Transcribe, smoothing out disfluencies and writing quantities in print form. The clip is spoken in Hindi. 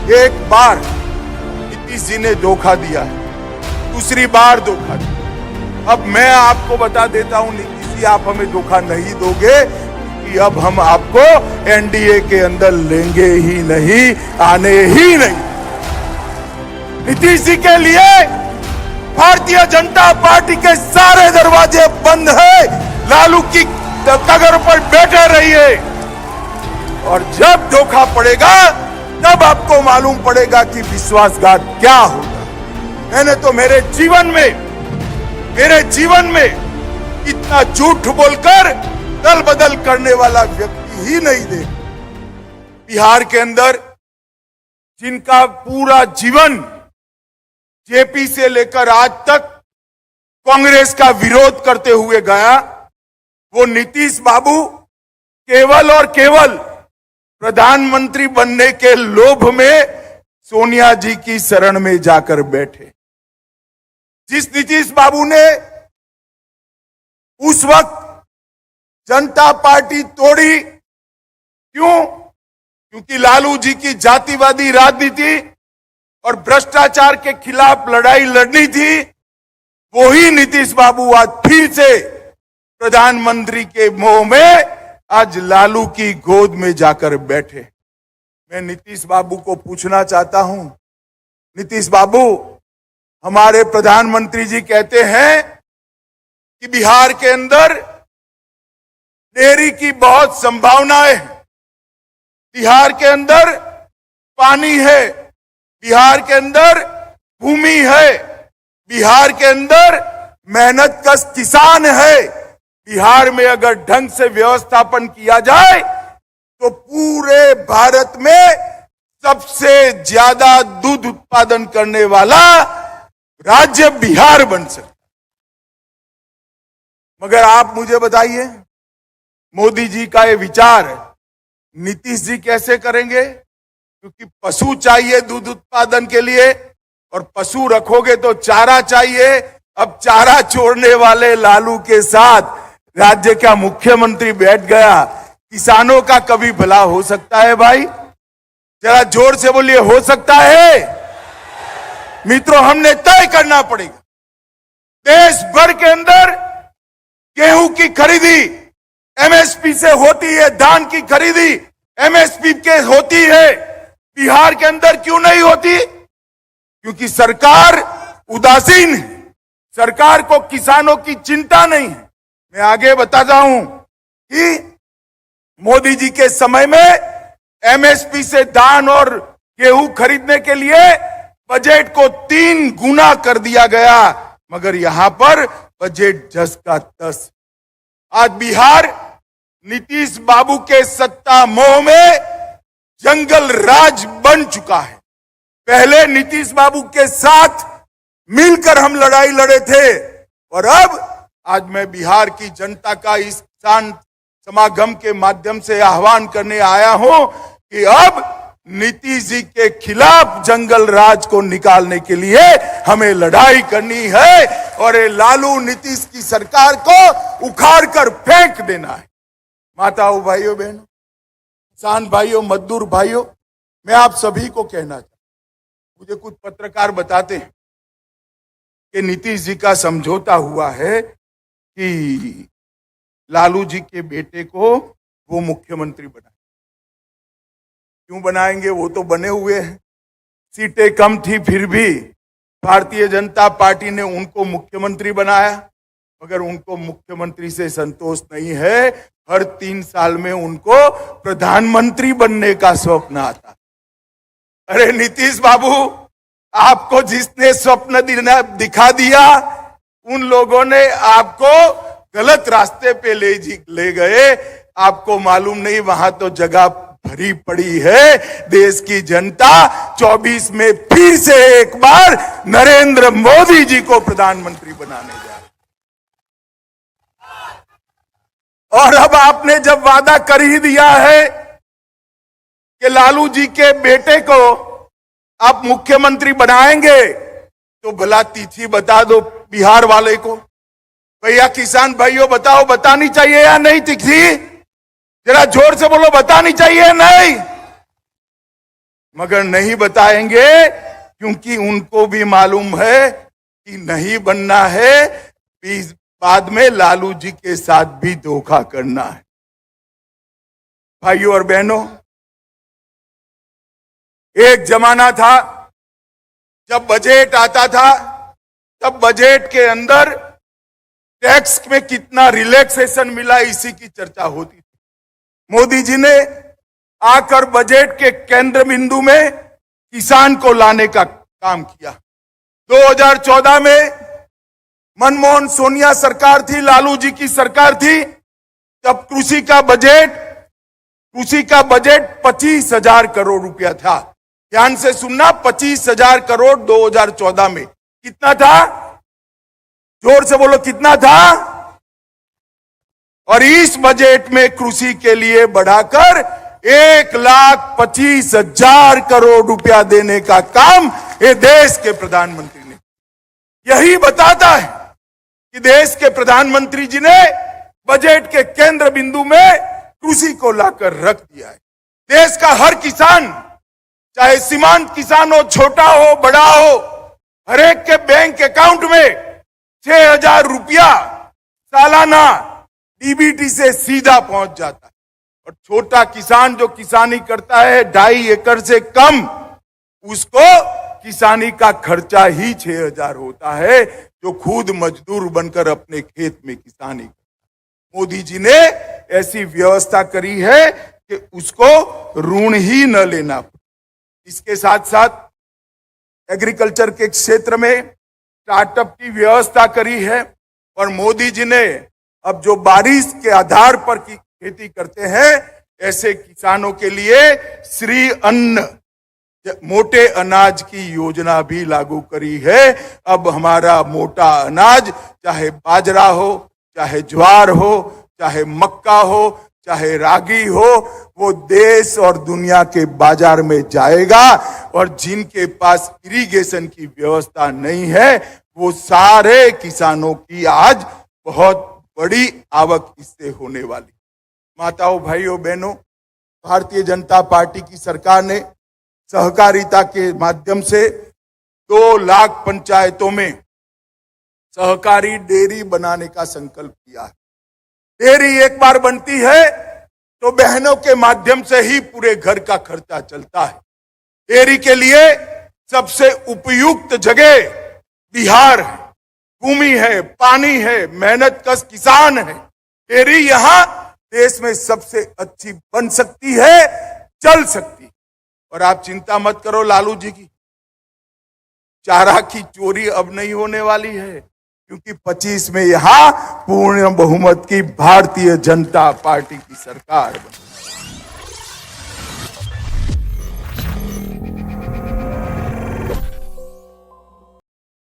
एक बार नीतीश जी ने धोखा दिया है, दूसरी बार धोखा दिया। अब मैं आपको बता देता हूं नीतीश जी, आप हमें धोखा नहीं दोगे कि अब हम आपको एनडीए के अंदर लेंगे ही नहीं, आने ही नहीं। नीतीश जी के लिए भारतीय जनता पार्टी के सारे दरवाजे बंद है। लालू की कगर पर बैठे रहिए और जब धोखा पड़ेगा तब आपको मालूम पड़ेगा कि विश्वासघात क्या होगा। मैंने तो मेरे जीवन में इतना झूठ बोलकर दल बदल करने वाला व्यक्ति ही नहीं देखा। बिहार के अंदर जिनका पूरा जीवन जेपी से लेकर आज तक कांग्रेस का विरोध करते हुए गया, वो नीतीश बाबू केवल और केवल प्रधानमंत्री बनने के लोभ में सोनिया जी की शरण में जाकर बैठे। जिस नीतीश बाबू ने उस वक्त जनता पार्टी तोड़ी, क्यों? क्योंकि लालू जी की जातिवादी राजनीति और भ्रष्टाचार के खिलाफ लड़ाई लड़नी थी। वही नीतीश बाबू आज फिर से प्रधानमंत्री के मोह में आज लालू की गोद में जाकर बैठे। मैं नीतीश बाबू को पूछना चाहता हूं, नीतीश बाबू, हमारे प्रधानमंत्री जी कहते हैं कि बिहार के अंदर डेयरी की बहुत संभावनाएं है, बिहार के अंदर पानी है, बिहार के अंदर भूमि है, बिहार के अंदर मेहनतकश किसान है। बिहार में अगर ढंग से व्यवस्थापन किया जाए तो पूरे भारत में सबसे ज्यादा दूध उत्पादन करने वाला राज्य बिहार बन सकता। मगर आप मुझे बताइए, मोदी जी का ये विचार नीतीश जी कैसे करेंगे? क्योंकि पशु चाहिए दूध उत्पादन के लिए और पशु रखोगे तो चारा चाहिए। अब चारा छोड़ने वाले लालू के साथ राज्य का मुख्यमंत्री बैठ गया। किसानों का कभी भला हो सकता है भाई? जरा जोर से बोलिए, हो सकता है? मित्रों, हमने तय करना पड़ेगा। देश भर के अंदर गेहूं की खरीदी एमएसपी से होती है, धान की खरीदी एमएसपी के होती है। बिहार के अंदर क्यों नहीं होती? क्योंकि सरकार उदासीन है, सरकार को किसानों की चिंता नहीं है। मैं आगे बताता हूं कि मोदी जी के समय में एमएसपी से धान और गेहूं खरीदने के लिए बजट को 3 गुना कर दिया गया, मगर यहां पर बजट 10 का 10। आज बिहार नीतीश बाबू के सत्ता मोह में जंगल राज बन चुका है। पहले नीतीश बाबू के साथ मिलकर हम लड़ाई लड़े थे और अब आज मैं बिहार की जनता का इस किसान समागम के माध्यम से आह्वान करने आया हूं कि अब नीतीश जी के खिलाफ जंगल राज को निकालने के लिए हमें लड़ाई करनी है और ये लालू नीतीश की सरकार को उखाड़ कर फेंक देना है। माताओं, भाइयों, बहनों, किसान भाइयों, मजदूर भाइयों, मैं आप सभी को कहना चाहता हूं, मुझे कुछ पत्रकार बताते हैं कि नीतीश जी का समझौता हुआ है कि लालू जी के बेटे को वो मुख्यमंत्री बनाए। क्यों बनाएंगे? वो तो बने हुए हैं। सीटें कम थी फिर भी भारतीय जनता पार्टी ने उनको मुख्यमंत्री बनाया, मगर उनको मुख्यमंत्री से संतोष नहीं है। हर 3 साल में उनको प्रधानमंत्री बनने का स्वप्न आता। अरे नीतीश बाबू, आपको जिसने स्वप्न दिखा दिया उन लोगों ने आपको गलत रास्ते पे ले गए। आपको मालूम नहीं, वहां तो जगह भरी पड़ी है। देश की जनता 24 में फिर से एक बार नरेंद्र मोदी जी को प्रधानमंत्री बनाने जा रही। और अब आपने जब वादा कर ही दिया है कि लालू जी के बेटे को आप मुख्यमंत्री बनाएंगे, तो भला तिथि बता दो बिहार वाले को। भैया किसान भाइयों, बताओ, बतानी चाहिए या नहीं तिथि? जरा जोर से बोलो, बतानी चाहिए नहीं? मगर नहीं बताएंगे क्योंकि उनको भी मालूम है कि नहीं बनना है, बाद में लालू जी के साथ भी धोखा करना है। भाइयों और बहनों, एक जमाना था जब बजट आता था, तब बजट के अंदर टैक्स में कितना रिलैक्सेशन मिला इसी की चर्चा होती थी। मोदी जी ने आकर बजट के केंद्र बिंदु में किसान को लाने का काम किया। 2014 में मनमोहन सोनिया सरकार थी, लालू जी की सरकार थी, तब कृषि का बजट 25,000 करोड़ रुपया था। ध्यान से सुनना, 25,000 करोड़ 2014 में। कितना था? जोर से बोलो, कितना था? और इस बजट में कृषि के लिए बढ़ाकर 1,25,000 करोड़ रुपया देने का काम ये देश के प्रधानमंत्री ने। यही बताता है कि देश के प्रधानमंत्री जी ने बजट के केंद्र बिंदु में कृषि को लाकर रख दिया है। देश का हर किसान, चाहे सीमांत किसान हो, छोटा हो, बड़ा हो, हर एक के बैंक अकाउंट में 6,000 रुपया सालाना डीबीटी से सीधा पहुंच जाता है। और छोटा किसान जो किसानी करता है 2.5 एकड़ से कम, उसको किसानी का खर्चा ही 6,000 होता है, जो खुद मजदूर बनकर अपने खेत में किसानी करता है। मोदी जी ने ऐसी व्यवस्था करी है कि उसको ऋण ही न लेना। इसके साथ साथ एग्रीकल्चर के क्षेत्र में स्टार्टअप की व्यवस्था करी है। और मोदी जी ने अब जो बारिश के आधार पर की खेती करते हैं, ऐसे किसानों के लिए श्री अन्न, मोटे अनाज की योजना भी लागू करी है। अब हमारा मोटा अनाज, चाहे बाजरा हो, चाहे ज्वार हो, चाहे मक्का हो, चाहे रागी हो, वो देश और दुनिया के बाजार में जाएगा। और जिनके पास इरिगेशन की व्यवस्था नहीं है, वो सारे किसानों की आज बहुत बड़ी आवक इससे होने वाली। माताओं, भाइयों, बहनों, भारतीय जनता पार्टी की सरकार ने सहकारिता के माध्यम से 2 लाख पंचायतों में सहकारी डेयरी बनाने का संकल्प किया है। डेयरी एक बार बनती है तो बहनों के माध्यम से ही पूरे घर का खर्चा चलता है। डेयरी के लिए सबसे उपयुक्त जगह बिहार है, भूमि है, पानी है, मेहनतकश किसान है। डेयरी यहां देश में सबसे अच्छी बन सकती है, चल सकती है। और आप चिंता मत करो लालू जी की, चारा की चोरी अब नहीं होने वाली है, क्योंकि 25 में यहां पूर्ण बहुमत की भारतीय जनता पार्टी की सरकार बनी।